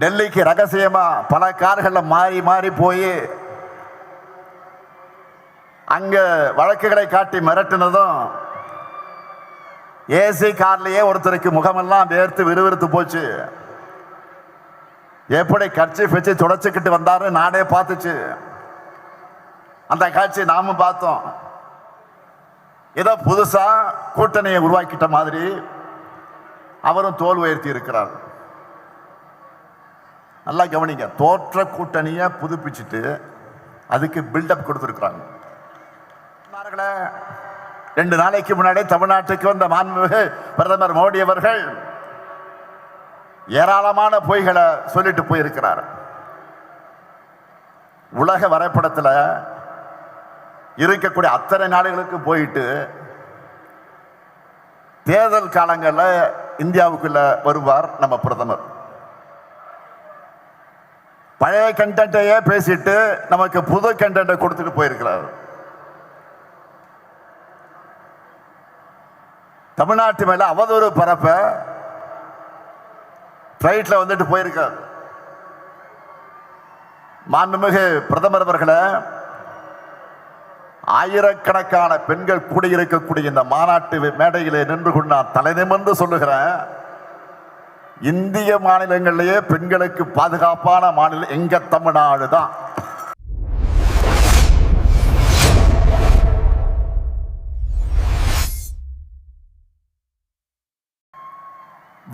டெல்லிக்கு ரகசியமா பல கார்கள்ல மாறி மாறி போய் அங்க வழக்குகளை காட்டி மிரட்டினதும் ஏசி கார்லயே ஒருத்தருக்கு முகமெல்லாம் வேர்த்து விறுவிறுத்து போச்சு. எப்படி கட்சி வச்சு தொடச்சுக்கிட்டு வந்தாரு நாடே பார்த்துச்சு. அந்த காட்சி நாமும் பார்த்தோம். ஏதோ புதுசா கூட்டணியை உருவாக்கிட்ட மாதிரி அவரும் தோல் உயர்த்தி இருக்கிறார். நல்லா கவனிங்க, தோற்ற கூட்டணியை புதுப்பிச்சுட்டு அதுக்கு பில்டப் கொடுத்துருக்கிறாங்க. 2 நாளைக்கு முன்னாடி தமிழ்நாட்டுக்கு வந்த மாண்புமிகு பிரதமர் மோடி அவர்கள் ஏராளமான பொய்களை சொல்லிட்டு போயிருக்கிறார். உலக வரைபடத்தில் இருக்கக்கூடிய அத்தனை நாடுகளுக்கு போயிட்டு தேர்தல் காலங்களில் இந்தியாவுக்குள்ள வருவார் நம்ம பிரதமர். பழைய கண்டென்ட்டையே பேசிட்டு நமக்கு புது கண்டென்ட்டை கொடுத்துட்டு போயிருக்கிறார். தமிழ்நாட்டு மேல அவதூறு பரப்ப பிளைட்ல வந்துட்டு போயிருக்கார். மாண்புமிகு பிரதமர் அவர்களை ஆயிரக்கணக்கான பெண்கள் கூடியிருக்கக்கூடிய இந்த மாநாட்டு மேடையிலே நின்று கொண்டு நான் தலை நிமிர்ந்து சொல்லுகிறேன், இந்திய மாநிலங்களிலேயே பெண்களுக்கு பாதுகாப்பான மாநிலம் எங்க தமிழ்நாடு தான்.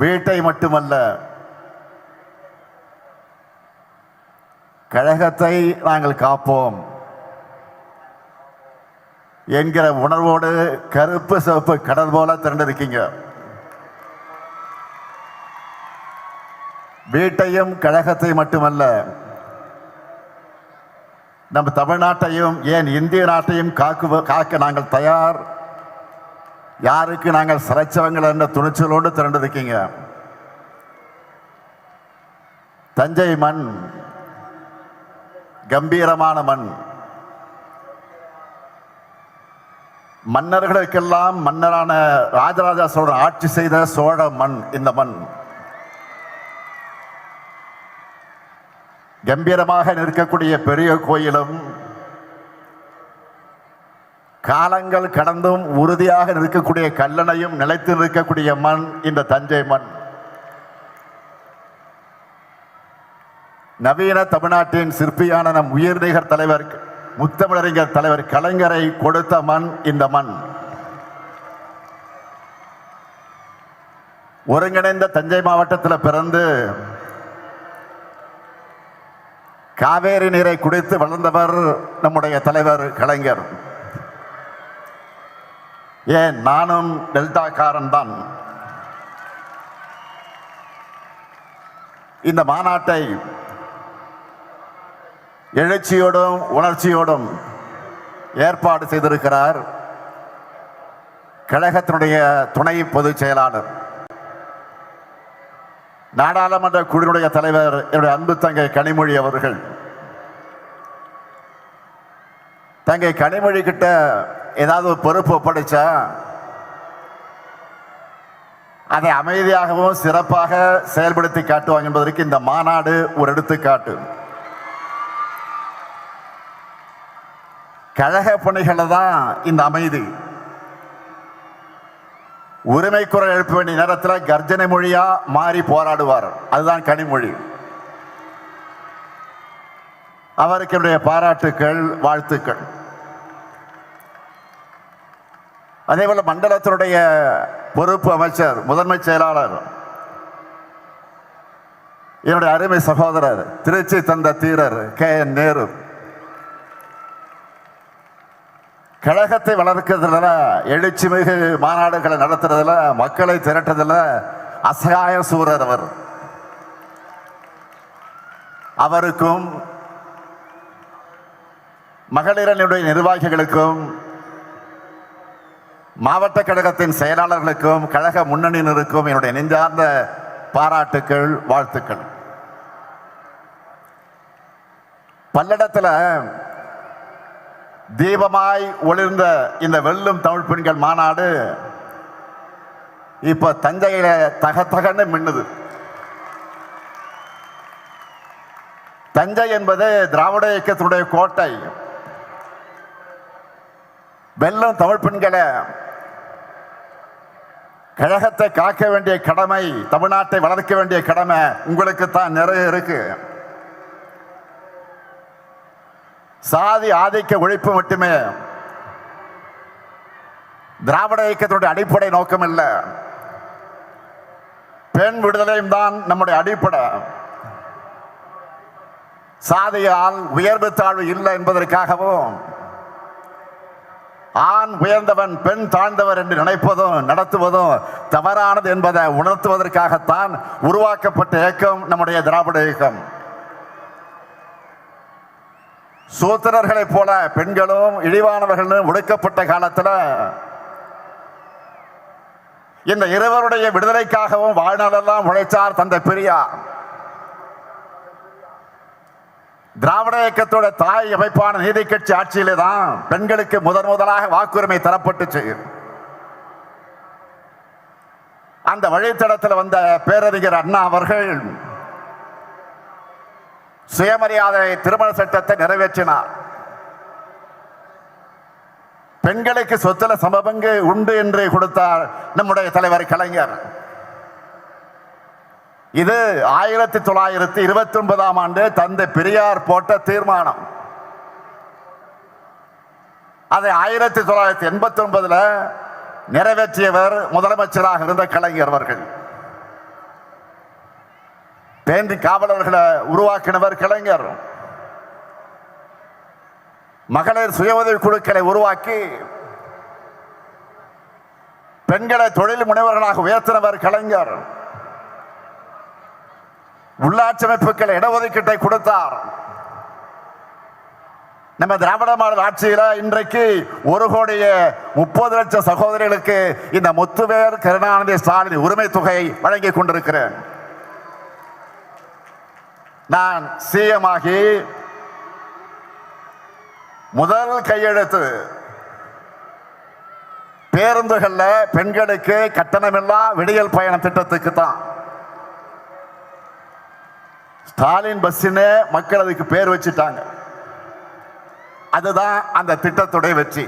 வீட்டை மட்டுமல்ல, கழகத்தை நாங்கள் காப்போம் என்கிற உணர்வோடு கருப்பு சிவப்பு கடல் போல திரண்டிருக்கீங்க. வீட்டையும் கழகத்தை மட்டுமல்ல, நம்ம தமிழ்நாட்டையும் ஏன் இந்திய நாட்டையும் காக்க நாங்கள் தயார். யாருக்கு நாங்கள் சிறைச்சவங்கள் என்ற துணிச்சலோடு திரண்டிருக்கீங்க. தஞ்சை மண் கம்பீரமான மண். மன்னர்களுக்கெல்லாம் மன்னரான ராஜராஜ சோழன் ஆட்சி செய்த சோழ மண் இந்த மண். கம்பீரமாக நிற்கக்கூடிய பெரிய கோயிலும் காலங்கள் கடந்தும் உறுதியாக நிற்கக்கூடிய கல்லணையும் நிலைத்து நிற்கக்கூடிய மண் இந்த தஞ்சை மண். நவீன தமிழ்நாட்டின் சிற்பியான நம் உயிர்நிகர் தலைவர் முத்தமிழறிஞர் தலைவர் கலைஞரை கொடுத்த மண் இந்த மண். ஒருங்கிணைந்த தஞ்சை மாவட்டத்தில் பிறந்து காவேரி நீரை குடித்து வளர்ந்தவர் நம்முடைய தலைவர் கலைஞர். ஏன் நானும் டெல்டாக்காரன் தான். இந்த மாநாட்டை எழுச்சியோடும் உணர்ச்சியோடும் ஏற்பாடு செய்திருக்கிறார் கழகத்தினுடைய துணை பொதுச் செயலாளர், நாடாளுமன்ற குழுவுடைய தலைவர் என்னுடைய அன்பு தங்கை கனிமொழி அவர்கள். தங்கை கனிமொழி கிட்ட ஏதாவது ஒரு பொறுப்பு ஒப்படைச்சா அதை அமைதியாகவும் சிறப்பாக செயல்படுத்தி காட்டுவாங்க என்பதற்கு இந்த மாநாடு ஒரு எடுத்துக்காட்டு. கழக பணிகளை தான் இந்த அமைதி. உரிமை குரல் எழுப்ப வேண்டிய நேரத்தில் கர்ஜனை மொழியா மாறி போராடுவார். அதுதான் கனிமொழி. அவருக்கு என்னுடைய பாராட்டுக்கள், வாழ்த்துக்கள். அதே போல மண்டலத்தினுடைய பொறுப்பு அமைச்சர், முதன்மை செயலாளர், என்னுடைய அருமை சகோதரர், திருச்சி தந்த தீரர் KN நேரு. கழகத்தை வளர்க்கிறதுல, எழுச்சி மிகு மாநாடுகளை நடத்துறதுல, மக்களை திரட்டுறதுல அசகாய சூரர் அவர். அவருக்கும் மகளிரனுடைய நிர்வாகிகளுக்கும் மாவட்ட கழகத்தின் செயலாளர்களுக்கும் கழக முன்னணியினருக்கும் என்னுடைய நெஞ்சார்ந்த பாராட்டுக்கள், வாழ்த்துக்கள். பல்லடத்தில் தீபமாய் ஒளிர்ந்த இந்த வெல்லும் தமிழ் பெண்கள் மாநாடு இப்ப தஞ்சையில தகன்னு மின்னுது. தஞ்சை என்பது திராவிட இயக்கத்தினுடைய கோட்டை. வெல்லும் தமிழ் பெண்களை, கழகத்தை காக்க வேண்டிய கடமை, தமிழ்நாட்டை வளர்க்க வேண்டிய கடமை உங்களுக்கு தான் நிறைய இருக்கு. சாதி ஆதிக்க ஒழிப்பு மட்டுமே திராவிட இயக்கத்தினுடைய அடிப்படை நோக்கம் இல்ல. பெண் விடுதலையும் தான் நம்முடைய அடிப்படை. சாதியால் உயர்வு தாழ்வு இல்லை என்பதற்காகவும், ஆண் உயர்ந்தவன் பெண் தாழ்ந்தவர் என்று நினைப்பதும் நடத்துவதும் தவறானது என்பதை உணர்த்துவதற்காகத்தான் உருவாக்கப்பட்ட இயக்கம் நம்முடைய திராவிட இயக்கம். சூத்திரர்களைப் போல பெண்களும் இழிவானவர்களும் ஒடுக்கப்பட்ட காலத்தில் இந்த இருவருடைய விடுதலைக்காகவும் வாழ்நாளெல்லாம் உழைச்சார் தந்தை பெரியார். திராவிட இயக்கத்தோட தாய் அமைப்பான நீதி கட்சி ஆட்சியிலே தான் பெண்களுக்கு முதலாக வாக்குரிமை தரப்பட்டுச்சு. அந்த வழித்தடத்தில் வந்த பேரறிஞர் அண்ணா அவர்கள் சுயமரியாதை திருமண சட்டத்தை நிறைவேற்றினார். பெண்களுக்கு சொத்துல சமபங்கு உண்டு என்று கொடுத்தார் நம்முடைய தலைவர் கலைஞர். இது 1929ஆம் ஆண்டு தந்தை பெரியார் போட்ட தீர்மானம். அதை 1989 நிறைவேற்றியவர் முதலமைச்சராக இருந்த கலைஞர் அவர்கள். பேந்தி காவலர்களை உருவாக்கினவர் கலைஞர். மகளிர் சுய உதவி குழுக்களை உருவாக்கி பெண்களை தொழில் முனைவர்களாக உயர்த்தினவர் கலைஞர். உள்ளாட்சி அமைப்புகள் இடஒதுக்கீட்டை கொடுத்தார். நம்ம திராவிட மாடல் ஆட்சியில் இன்றைக்கு 1,30,00,000 சகோதரிகளுக்கு இந்த முத்துவேல் கருணாநிதி ஸ்டாலின் உரிமை தொகை வழங்கி கொண்டிருக்கிறேன். நான் சிஎம் ஆகி முதல் கையெழுத்து பேருந்துகள்ல பெண்களுக்கு கட்டணமில்லா விடியல் பயண திட்டத்துக்கு தான். ஸ்டாலின் பஸ்ஸுன்னு மக்கள் அதுக்கு பேர் வச்சுட்டாங்க. அதுதான் அந்த திட்டத்துடைய வெற்றி.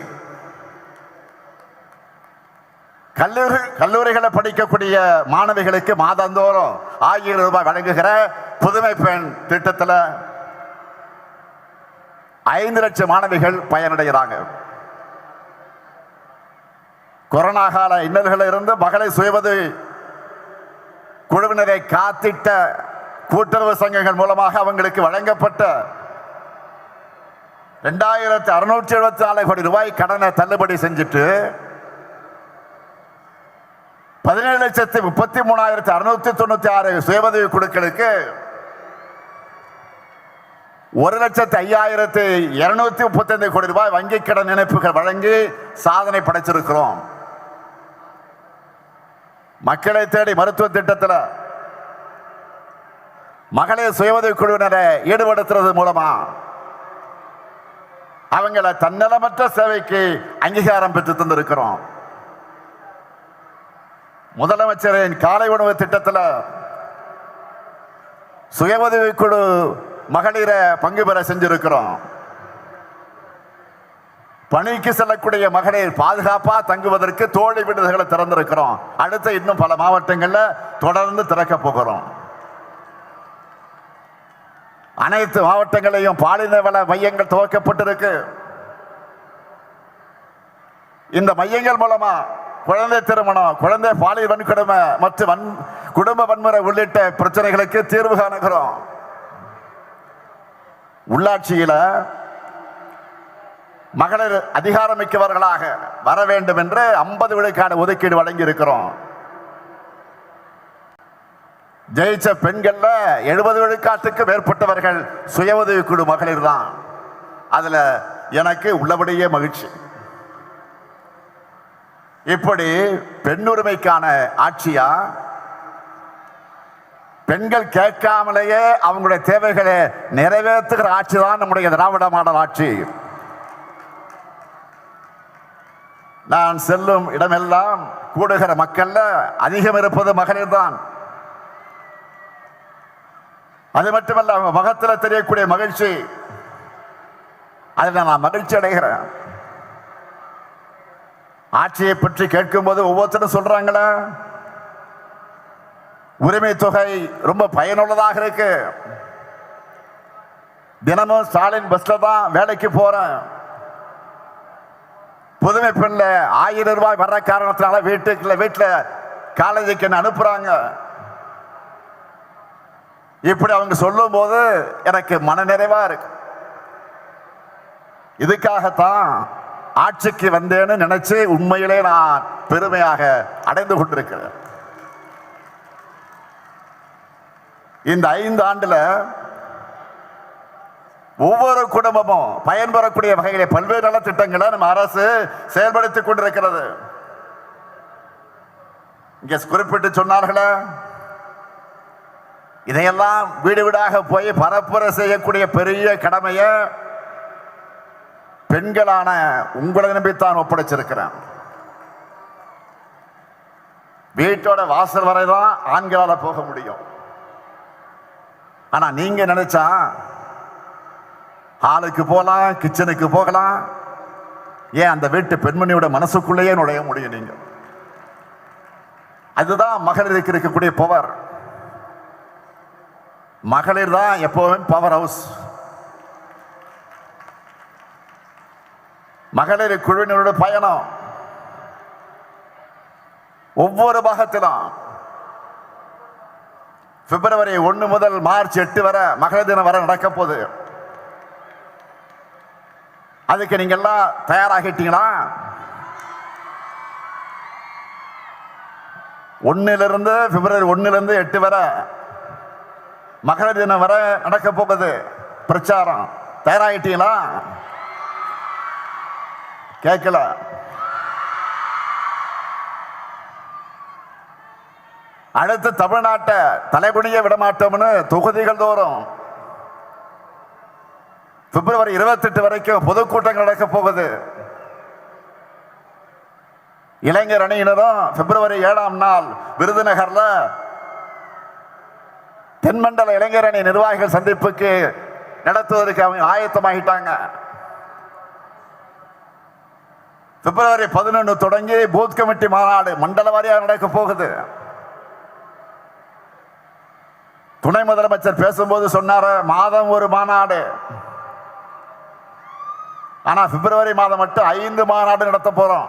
கல்லூரிகளை படிக்கக்கூடிய மாணவிகளுக்கு மாதந்தோறும் 1000 ரூபாய் வழங்குகிற புதுமை பெண் திட்டத்தில் 5 லட்சம் மாணவிகள் பயனடைகிறாங்க. கொரோனா கால இன்னல்களில் இருந்து மகளிர் சுயஉதவி குழுவினரை காத்திட்ட கூட்டுறவு சங்கங்கள் மூலமாக அவங்களுக்கு வழங்கப்பட்ட 2674 கோடி ரூபாய் கடனை தள்ளுபடி செஞ்சுட்டு 17,33,696 சுயஉதவி குழுக்களுக்கு 1,05,235 கோடி ரூபாய் வங்கி கடன் இணைப்புகள் வழங்கி சாதனை படைச்சிருக்கிறோம். மக்களை தேடி மருத்துவ திட்டத்தில் மகளிர் சுயஉதவி குழுவினரை ஈடுபடுத்துறது மூலமா அவங்களை தன்னலமற்ற சேவைக்கு அங்கீகாரம் பெற்று தந்திருக்கிறோம். முதலமைச்சரின் காலை உணவு திட்டத்தில் சுயஉதவி குழு மகளிரை பங்கு பெற செஞ்சிருக்கிறோம். பணிக்கு செல்லக்கூடிய மகளிர் பாதுகாப்பா தங்குவதற்கு தோழி விடுதிகளை திறந்திருக்கிறோம். அடுத்த இன்னும் பல மாவட்டங்களில் தொடர்ந்து திறக்க போகிறோம். அனைத்து மாவட்டங்களையும் பாலின வள மையங்கள் துவக்கப்பட்டிருக்கு. இந்த மையங்கள் மூலமா குழந்தை திருமணம், குழந்தை பாலியல் வன்கொடுமை மற்றும் குடும்ப வன்முறை உள்ளிட்ட பிரச்சனைகளுக்கு தீர்வு காணுகிறோம். உள்ளாட்சியில மகளிர் அதிகாரமிக்கவர்களாக வர வேண்டும் என்று 50 விழுக்காடு ஒதுக்கீடு வழங்கி இருக்கிறோம். ஜெயிச்ச பெண்கள்ல 70 விழுக்காட்டுக்கு மேற்பட்டவர்கள் சுய உதவி குழு மகளிர் தான். அதுல எனக்கு உள்ளபடியே மகிழ்ச்சி. இப்படி பெண்ணுரிமைக்கான ஆட்சியா, பெண்கள் கேட்காமலேயே அவங்களுடைய தேவைகளை நிறைவேற்றுகிற ஆட்சி தான் நம்முடைய திராவிட மாடல் ஆட்சி. நான் செல்லும் இடமெல்லாம் கூடுகிற மக்கள்ல அதிகம் இருப்பது மகளிர் தான். அது மட்டுமல்ல, அவங்க முகத்தில் தெரியக்கூடிய மகிழ்ச்சி, அதில் நான் மகிழ்ச்சி அடைகிறேன். ஆட்சியை பற்றி கேட்கும் போது ஒவ்வொருத்தரும் சொல்றாங்களே, உரிமை தொகை ரொம்ப பயனுள்ளதாக இருக்கு, தினமும் ஸ்டாலின் பஸ்ல தான் வேலைக்கு போறேன், புதுமை பெண்ல 1000 ரூபாய் வர்ற காரணத்தினால வீட்டுல காலேஜுக்கு என்ன அனுப்புறாங்க. இப்படி அவங்க சொல்லும் போது எனக்கு மனநிறைவா இருக்கு. இதுக்காகத்தான் ஆட்சிக்கு வந்தேன்னு நினைச்சு உண்மையிலே நான் பெருமையாக அடைந்து கொண்டிருக்கிறேன். இந்த 5 ஆண்டுல ஒவ்வொரு குடும்பமும் பயன்பெறக்கூடிய வகையிலே பல்வேறு நலத்திட்டங்களை நம்ம அரசு செயல்படுத்திக் கொண்டிருக்கிறது. இங்க குறிப்பிட்டு சொன்னார்களே, இதையெல்லாம் வீடு வீடாக போய் பரப்புரை செய்யக்கூடிய பெரிய கடமையை பெண்களான உங்களை நம்பித்தான் ஒப்படைச்சிருக்கிறேன். வீட்டோட வாசல் வரைதான் ஆண்களால போக முடியும். ஆனா நீங்க நினைச்சா ஹாலுக்கு போகலாம், கிச்சனுக்கு போகலாம், ஏன் அந்த வீட்டு பெண்மணியோட மனசுக்குள்ளேயே நுழைய முடியும். நீங்க அதுதான் மகளிருக்கு இருக்கக்கூடிய பவர். மகளிர் தான் எப்பவுமே பவர் ஹவுஸ். மகளிர் குழுவினரோட பயணம் ஒவ்வொரு பாகத்திலும் பிப்ரவரி 1 முதல் மார்ச் 8 வரை மகளிர் தினம் வரை நடக்க போகுது. அதுக்கு நீங்க எல்லாம் தயாராகிட்டீங்களா? 1 பிப்ரவரி 1 8 வரை மகளிர் தினம் வரை நடக்க போகுது பிரச்சாரம். தயாராகிட்டீங்களா? கேட்கல. அடுத்து தமிழ்நாட்டை தலைகுனிய விடமாட்டோம்னு தொகுதிகள் தோறும் பிப்ரவரி 28 வரைக்கும் பொதுக்கூட்டங்கள் நடக்க போகுது. இளைஞர் அணியினரும் பிப்ரவரி 7ஆம் நாள் விருதுநகர்ல தென்மண்டல இளைஞர் அணி நிர்வாகிகள் சந்திப்புக்கு நடத்துவதற்கு அவங்க ஆயத்தமாகிட்டாங்க. பிப்ரவரி 11 தொடங்கி பூத் கமிட்டி மாநாடு மண்டல வாரியாக நடக்க போகுது. துணை முதலமைச்சர் பேசும்போது சொன்னார், மாதம் ஒரு மாநாடு. ஆனா பிப்ரவரி மாதம் மட்டும் 5 மாநாடு நடத்த போறோம்.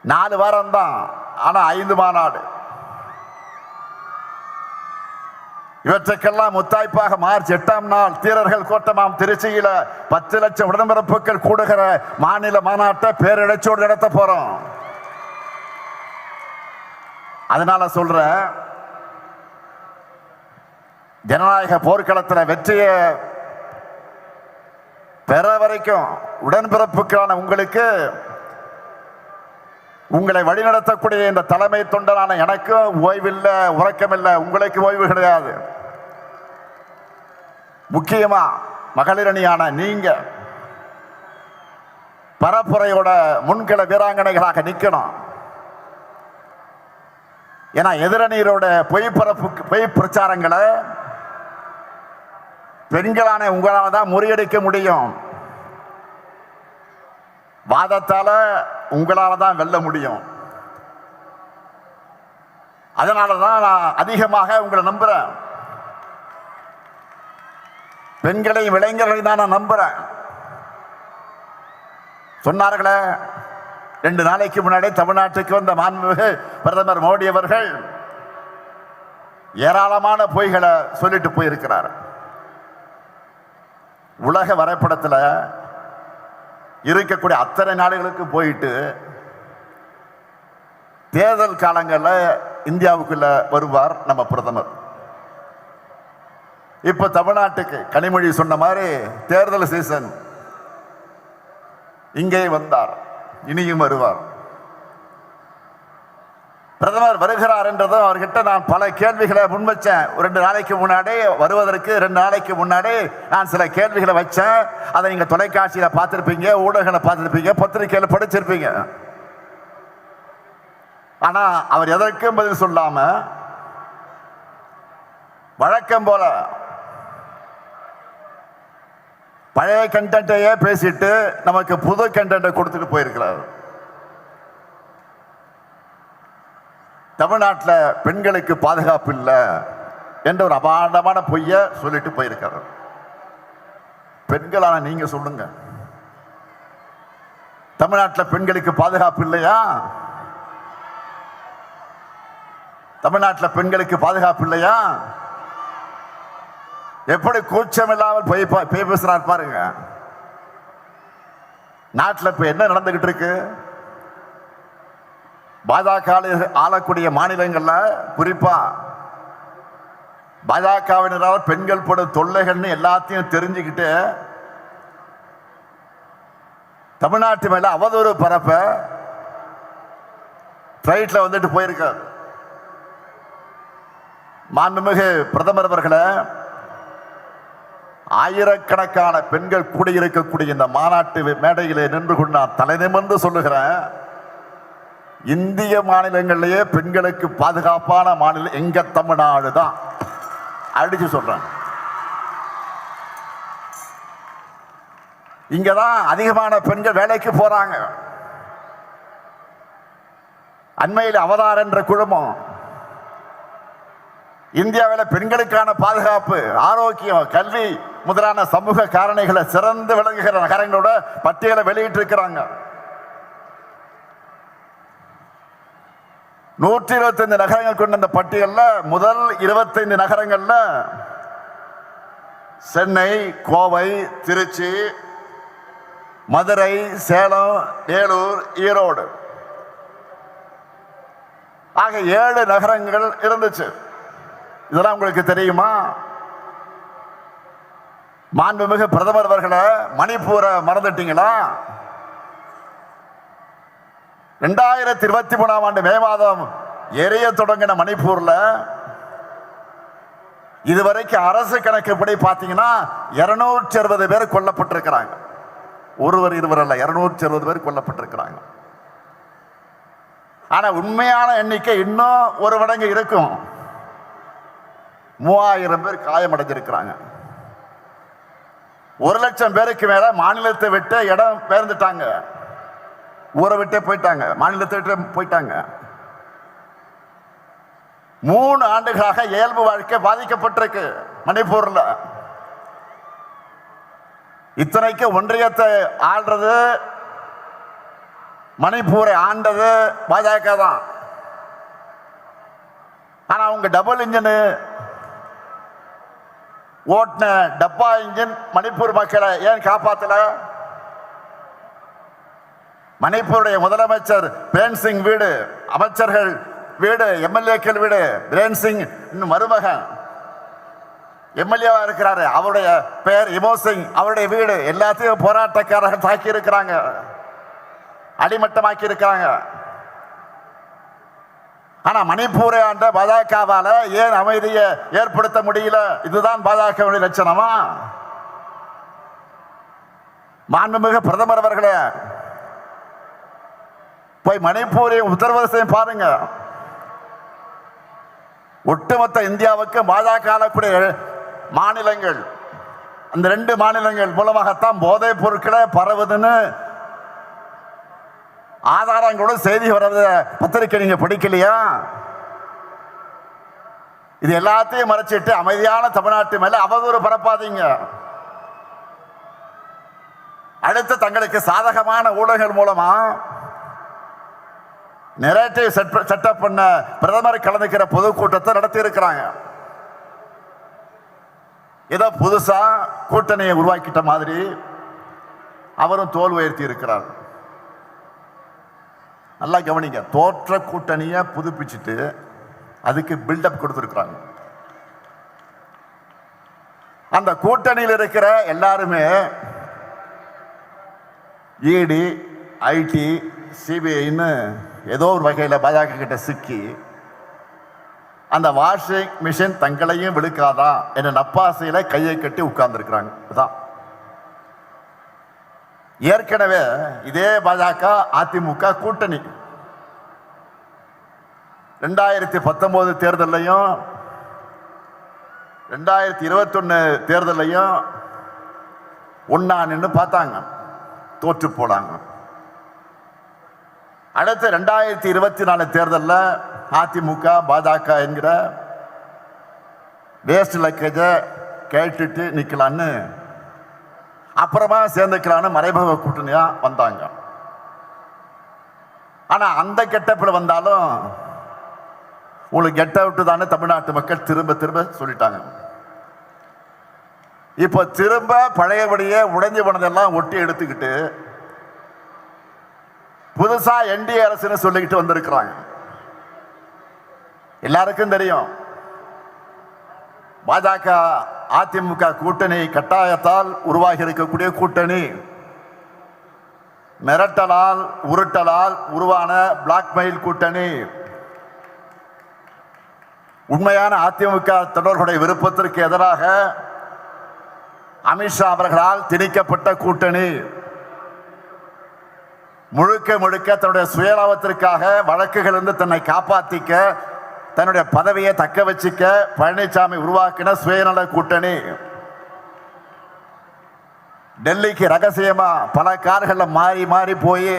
4 வாரம் தான், ஆனா 5 மாநாடு. இவற்றுக்கெல்லாம் முத்தாய்ப்பாக மார்ச் 8ஆம் நாள் தீரர்கள் கோட்டமாம் திருச்சியில 10 லட்சம் உடன்பிறப்புகள் கூடுகிற மாநில மாநாட்டை பேரிழச்சோடு நடத்த போறோம். அதனால சொல்ற, ஜனநாயக போர்க்களத்தில் வெற்றியை பெற வரைக்கும் உடன்பிறப்புக்கான உங்களுக்கு, உங்களை வழிநடத்தக்கூடிய இந்த தலைமை தொண்டரான எனக்கும் ஓய்வில்லை, உறக்கமில்லை. உங்களுக்கு ஓய்வு கிடையாது. முக்கியமா மகளிர் அணியான நீங்க பரப்புரையோட முன்கள வீராங்கனைகளாக நிற்கணும். ஏன்னா எதிரணியரோட பொய் பிரச்சாரங்களை பெண்களான உங்களால் தான் முறியடிக்க முடியும். வாதத்தால உங்களால தான் வெல்ல முடியும். அதனாலதான் நான் அதிகமாக உங்களை நம்புறேன். பெண்களையும் இளைஞர்களையும் தான் நான் நம்புறேன். சொன்னார்களே, 2 நாளைக்கு முன்னாடி தமிழ்நாட்டுக்கு வந்த மாண்புமிகு பிரதமர் மோடி அவர்கள் ஏராளமான பொய்களை சொல்லிட்டு போயிருக்கிறார். உலக வரைபடத்தில் இருக்கக்கூடிய அத்தனை நாடுகளுக்கு போயிட்டு தேர்தல் காலங்களில் இந்தியாவுக்குள்ள வருவார் நம்ம பிரதமர். இப்ப தமிழ்நாட்டுக்கு கனிமொழி சொன்ன மாதிரி தேர்தல் சீசன் இங்கே வந்தார், இனியும் வருவார். பிரதமர் வருகிறார் என்றதும் அவர்கிட்ட நான் பல கேள்விகளை முன்வச்சேன். 2 நாளைக்கு முன்னாடி வருவதற்கு 2 நாளைக்கு முன்னாடி நான் சில கேள்விகளை வச்சேன். அதை நீங்க தொலைக்காட்சியில பார்த்திருப்பீங்க, ஊடகங்களை பார்த்திருப்பீங்க, பத்திரிகையில படிச்சிருப்பீங்க. ஆனா அவர் எதற்கும் பதில் சொல்லாம வழக்கம் போல பழைய கண்டென்ட்டையே பேசிட்டு நமக்கு புது கண்டென்ட்டை கொடுத்துட்டு போயிருக்கிறார். தமிழ்நாட்டில் பெண்களுக்கு பாதுகாப்பு இல்லை என்ற ஒரு அபாண்டமான பொய்ய சொல்லிட்டு போயிருக்காரு. பெண்களான நீங்க சொல்லுங்க, தமிழ்நாட்டில் பெண்களுக்கு பாதுகாப்பு இல்லையா? தமிழ்நாட்டில் பெண்களுக்கு பாதுகாப்பு இல்லையா? எப்படி கூச்சம் இல்லாமல் போய் பேசுறார் பாருங்க. நாட்டில் இப்ப என்ன நடந்துகிட்டு இருக்கு? பாஜக ஆளக்கூடிய மாநிலங்கள்ல, குறிப்பா பாஜகவினரால் பெண்கள் படும் தொல்லைகள்னு எல்லாத்தையும் தெரிஞ்சுக்கிட்டு தமிழ்நாட்டு மேல அவதூறு பரப்ப பிளைட்ல வந்துட்டு போயிருக்காரு. மாண்புமிகு பிரதமர் அவர்களே, ஆயிரக்கணக்கான பெண்கள் கூடியிருக்கக்கூடிய இந்த மாநாட்டு மேடையிலே நின்று கொண்டு நான் தலை நிமிர்ந்து சொல்லுகிறேன், இந்திய மாநிலங்களிலேயே பெண்களுக்கு பாதுகாப்பான மாநிலம் எங்க தமிழ்நாடு தான். அடிச்சு சொல்றேன். இங்கதான் அதிகமான பெண்கள் வேலைக்கு போறாங்க. அண்மையில் அவதார் என்ற குழுமம் இந்தியாவில் பெண்களுக்கான பாதுகாப்பு, ஆரோக்கியம், கல்வி முதலான சமூக காரணிகளை சிறந்து விளங்குகிற நகரங்களோட பட்டியலை வெளியிட்டு இருக்கிறாங்க. 125 நகரங்கள் கொண்ட இந்த பட்டியலில் முதல் 25 நகரங்கள்ல சென்னை, கோவை, திருச்சி, மதுரை, சேலம், வேலூர், ஈரோடு ஆக 7 நகரங்கள் இருந்துச்சு. இதெல்லாம் உங்களுக்கு தெரியுமா? மாண்புமிகு பிரதமர் அவர்களே, மணிப்பூரை மறந்துட்டீங்களா? 2023ஆம் ஆண்டு மே மாதம் எரிய தொடங்கின மணிப்பூர்ல இதுவரைக்கும் அரசு கணக்குப்படி பார்த்தீங்கன்னா 260 பேர் கொல்லப்பட்டிருக்கிறாங்க. ஒருவர் இருவர் அல்ல, 260 பேர் கொல்லப்பட்டிருக்கிறாங்க. ஆனா உண்மையான எண்ணிக்கை இன்னும் ஒரு மடங்கு இருக்கும். 3000 பேர் காயமடைஞ்சிருக்கிறாங்க. 1 லட்சம் பேருக்கு மேல மாநிலத்தை விட்டு இடம் பெயர்ந்துட்டாங்க, ஊரை விட்டே போயிட்டாங்க, மாநிலத்தை விட்டு போயிட்டாங்க. 3 ஆண்டுகளாக இயல்பு வாழ்க்கை பாதிக்கப்பட்டிருக்கு மணிப்பூர்ல. இத்தனைக்கு ஒன்றியத்தை ஆள்றது, மணிப்பூரை ஆண்டது பாஜக தான். ஆனா அவங்க டபுள் இன்ஜின் ஓட்டின டப்பா இன்ஜின் மணிப்பூர் மக்களை ஏன் காப்பாத்தல? மணிப்பூருடைய முதலமைச்சர் பிரேன் சிங் வீடு, அமைச்சர்கள் வீடு, எம்எல்ஏக்கள் வீடு, பிரேன் சிங் இன்னும் மருமகன் எம்எல்ஏவா இருக்கிறாரு, அவருடைய பெயர் இமோ சிங், அவருடைய வீடு எல்லாத்தையும் போராட்டக்காரர்கள் தாக்கி இருக்கிறாங்க, அடிமட்டமாக்கி இருக்கிறாங்க. ஆனா மணிப்பூரை ஆண்ட பாஜகவால ஏன் அமைதியை ஏற்படுத்த முடியல? இதுதான் பாஜகவுடைய லட்சணமா? மாண்புமிகு பிரதமர் அவர்களே, போய் மணிப்பூரை உத்தரப்பிரதேசம் பாருங்க. ஒட்டுமொத்த இந்தியாவுக்கு பாஜக ஆளக்கூடிய மாநிலங்கள், அந்த 2 மாநிலங்கள் மூலமாகத்தான் போதைப் பொருட்களை பரவுதுன்னு ஆதாரங்களோட செய்தி வர்றது பத்திரிக்கை நீங்க படிக்கலையா? இது எல்லாத்தையும் மறைச்சிட்டு அமைதியான தமிழ்நாட்டு மேல அவதூறு பரப்பாதீங்க. அடுத்து தங்களுக்கு சாதகமான ஊடகங்கள் மூலமா நெரேட்டிவ் செட்டப் பண்ண பிரதமர் கலந்துக்கிற பொதுக்கூட்டத்தை நடத்தி இருக்கிறாங்க. ஏதோ புதுசா கூட்டணியை உருவாக்கிட்ட மாதிரி அவரும் தோல் உயர்த்தி இருக்கிறார். நல்லா கவனிங்க, தோற்ற கூட்டணியை புதுப்பிச்சுட்டு அதுக்கு பில்டப் கொடுத்திருக்கிறாங்க. அந்த கூட்டணியில் இருக்கிற எல்லாருமே இடி, ஐடி, சிபிஐன்னு ஏதோ ஒரு வகையில் பாஜக கிட்ட சிக்கி அந்த வாஷிங் மிஷின் தங்களையும் விழுக்காதா என்ற நப்பாசையில கையை கட்டி உட்கார்ந்து இருக்கிறாங்க. ஏற்கனவே இதே பாஜக அதிமுக கூட்டணி 2019 தேர்தலையும் 2021 தேர்தலையும் ஒன்னா நின்று பார்த்தாங்க, தோற்று போனாங்க. அடுத்து 2024 தேர்தலில் அதிமுக பாஜக என்கிற வேஸ்ட் லக்கேஜ கேட்டுட்டு நிக்கலான்னு அப்புறமா சேர்ந்துக்கலான்னு மறைமுக கூட்டணியா வந்தாங்க. ஆனா அந்த கெட்டப்பில் வந்தாலும் உங்களுக்கு கெட் அவுட் தானே தமிழ்நாட்டு மக்கள் திரும்ப திரும்ப சொல்லிட்டாங்க. இப்ப திரும்ப பழையபடியே உடைஞ்சு போனதெல்லாம் ஒட்டி எடுத்துக்கிட்டு புதுசா என்டிஏ அரசுன்னு சொல்லிக்கிட்டு வந்திருக்கிறாங்க. எல்லாருக்கும் தெரியும், பாஜக அதிமுக கூட்டணி கட்டாயத்தால் உருவாகி இருக்கக்கூடிய கூட்டணி, மிரட்டலால் உருட்டலால் உருவான பிளாக்மெயில் கூட்டணி, உண்மையான அதிமுக தொடர்களுடைய விருப்பத்திற்கு எதிராக அமித்ஷா அவர்களால் திணிக்கப்பட்ட கூட்டணி, முழுக்க முழுக்க தன்னுடைய சுயலாபத்திற்காக வழக்குகளிலிருந்து தன்னை காப்பாற்றிக்க, தன்னுடைய பதவியை தக்க வச்சுக்க பழனிசாமி உருவாக்கின சுயநல கூட்டணி. டெல்லிக்கு ரகசியமா பல கார்கள்ல மாறி மாறி போய்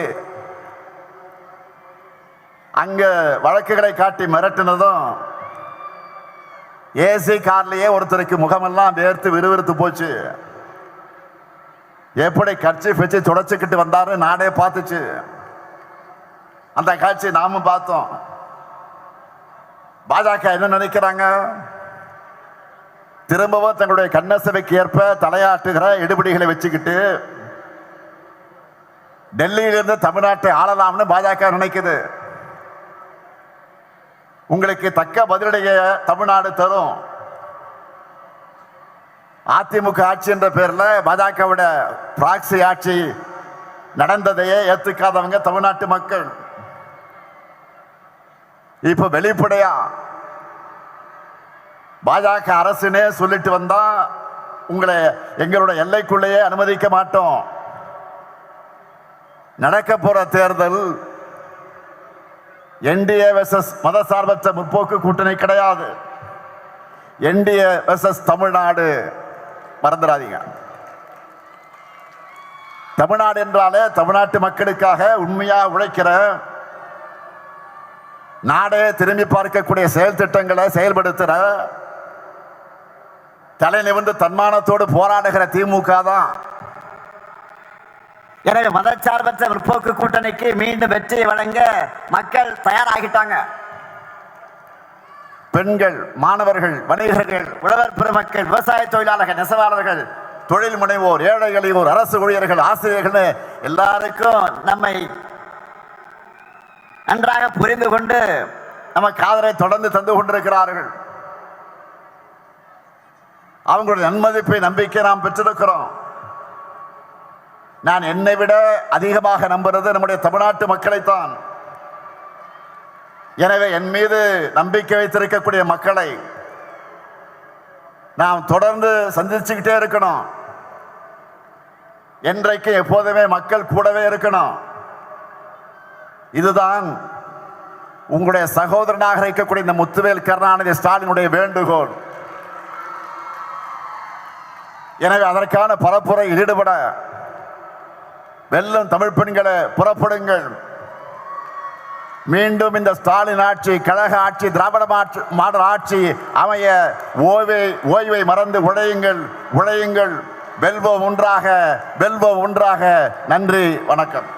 அங்க வழக்குகளை காட்டி மிரட்டினதும், ஏசி கார்லயே ஒருத்தருக்கு முகமெல்லாம் வேர்த்து விறுவிறுத்து போச்சு. எப்படி கட்சி வச்சு தொடச்சுக்கிட்டு வந்தாரு நாடே பார்த்துச்சு. அந்த காட்சி நாமும் பார்த்தோம். பாஜக என்ன நினைக்கிறாங்க? திரும்பவும் தங்களுடைய கண்ணசவைக்கு ஏற்ப தலையாட்டுகிற எடுபடிகளை வச்சுக்கிட்டு டெல்லியிலிருந்து தமிழ்நாட்டை ஆளலாம்னு பாஜக நினைக்குது. உங்களுக்கு தக்க பதிலடைய தமிழ்நாடு தரும். அதிமுக ஆட்சி என்ற பேர்ல பாஜகவோட பிராக்சி ஆட்சி நடந்ததையே ஏத்துக்காதவங்க தமிழ்நாட்டு மக்கள். இப்ப வெளிப்படையா பாஜக அரசுனே சொல்லிட்டு வந்தா உங்களை எங்களுடைய எல்லைக்குள்ளேயே அனுமதிக்க மாட்டோம். நடக்க போற தேர்தல் என்டிஏ வெர்சஸ் மதசார்பற்ற முற்போக்கு கூட்டணி கிடையாது. NDA versus Tamil Nadu. மறந்துடாதீங்க. தமிழ்நாடு என்றாலே தமிழ்நாட்டு மக்களுக்காக உண்மையா உழைக்கிற, நாடே திரும்பி பார்க்கக்கூடிய செயல் திட்டங்களை செயல்படுத்துற, தலை நிமிர்ந்து தன்மானத்தோடு போராடுகிற திமுக தான். எனவே மதச்சார்பற்ற முற்போக்கு கூட்டணிக்கு மீண்டும் வெற்றியை வழங்க மக்கள் தயாராகிட்டாங்க. பெண்கள், மாணவர்கள், வணிகர்கள், உழவர் பெருமக்கள், விவசாய தொழிலாளர்கள், நெசவாளர்கள், தொழில் முனைவோர், ஏழை எளியோர், அரசு ஊழியர்கள், ஆசிரியர்கள் எல்லாருக்கும் நம்மை நன்றாக புரிந்து கொண்டு நமக்கு ஆதரவை தொடர்ந்து தந்து கொண்டிருக்கிறார்கள். அவங்களுடைய நன்மதிப்பை, நம்பிக்கை நாம் பெற்றிருக்கிறோம். நான் என்னை விட அதிகமாக நம்புறது நம்முடைய தமிழ்நாட்டு மக்களைத்தான். எனவே என் மீது நம்பிக்கை வைத்திருக்கக்கூடிய மக்களை நாம் தொடர்ந்து சந்திச்சுக்கிட்டே இருக்கணும். என்றைக்கு எப்போதுமே மக்கள் கூடவே இருக்கணும். இதுதான் உங்களுடைய சகோதரனாக இருக்கக்கூடிய இந்த முத்துவேல் கருணாநிதி ஸ்டாலினுடைய வேண்டுகோள். எனவே அதற்கான பரப்புரை ஈடுபட வெல்லும் தமிழ் பெண்களை புறப்படுங்கள். மீண்டும் இந்த ஸ்டாலின் ஆட்சி, கழக ஆட்சி, திராவிட மாடல் ஆட்சி அமைய ஓய்வை மறந்து உழையுங்கள், உழையுங்கள். வெல்வோம் ஒன்றாக, வெல்வோம் ஒன்றாக. நன்றி, வணக்கம்.